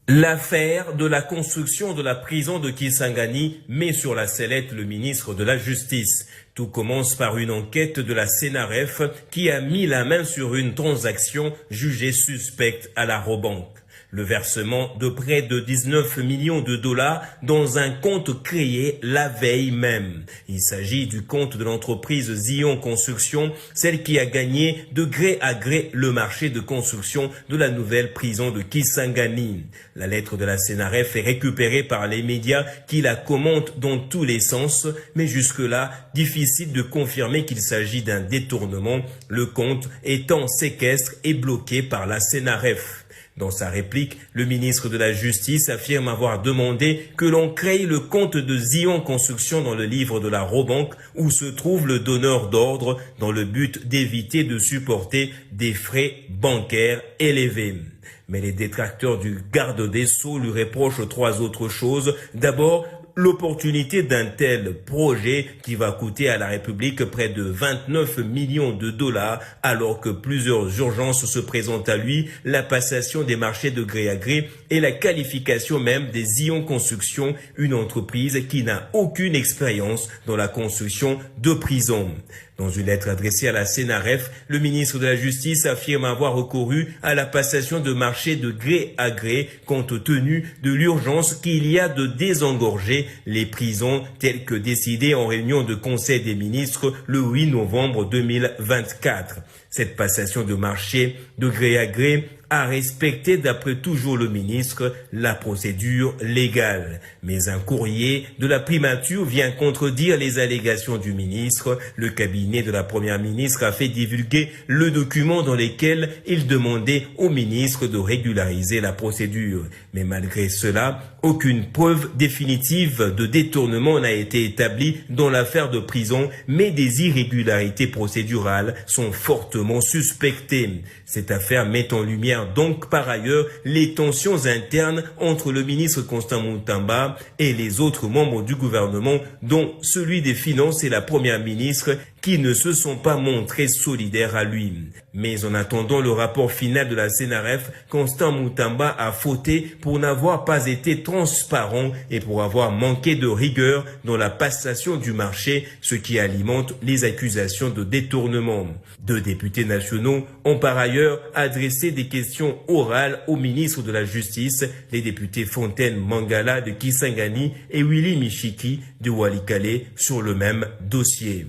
L'affaire de la construction de la prison de Kisangani met sur la sellette le ministre de la Justice. Tout commence par une enquête de la CNRF qui a mis la main sur une transaction jugée suspecte à la Robank. Le versement de près de 19 millions de dollars dans un compte créé la veille même. Il s'agit du compte de l'entreprise Zion Construction, celle qui a gagné de gré à gré le marché de construction de la nouvelle prison de Kisangani. La lettre de la CNRF est récupérée par les médias qui la commentent dans tous les sens, mais jusque-là, difficile de confirmer qu'il s'agit d'un détournement, le compte étant séquestre et bloqué par la CNRF. Dans sa réplique, le ministre de la Justice affirme avoir demandé que l'on crée le compte de Zion Construction dans le livre de la Robank où se trouve le donneur d'ordre dans le but d'éviter de supporter des frais bancaires élevés. Mais les détracteurs du garde des Sceaux lui reprochent trois autres choses. D'abord, l'opportunité d'un tel projet qui va coûter à la République près de 29 millions de dollars alors que plusieurs urgences se présentent à lui, la passation des marchés de gré à gré et la qualification même des Zion Construction, une entreprise qui n'a aucune expérience dans la construction de prisons. Dans une lettre adressée à la CNRF, le ministre de la Justice affirme avoir recouru à la passation de marchés de gré à gré compte tenu de l'urgence qu'il y a de désengorger les prisons telles que décidées en réunion de Conseil des ministres le 8 novembre 2024. Cette passation de marché de gré à gré a respecté, d'après toujours le ministre, la procédure légale. Mais un courrier de la primature vient contredire les allégations du ministre. Le cabinet de la première ministre a fait divulguer le document dans lequel il demandait au ministre de régulariser la procédure. Mais malgré cela, aucune preuve définitive de détournement n'a été établie dans l'affaire de prison, mais des irrégularités procédurales sont fortement suspectées. Cette affaire met en lumière donc par ailleurs les tensions internes entre le ministre Constant Mutamba et les autres membres du gouvernement, dont celui des Finances et la première ministre, qui ne se sont pas montrés solidaires à lui. Mais en attendant le rapport final de la CNRF, Constant Mutamba a fauté pour n'avoir pas été transparent et pour avoir manqué de rigueur dans la passation du marché, ce qui alimente les accusations de détournement. Deux députés nationaux ont par ailleurs adressé des questions orales au ministre de la Justice, les députés Fontaine Mangala de Kisangani et Willy Michiki de Walikale sur le même dossier.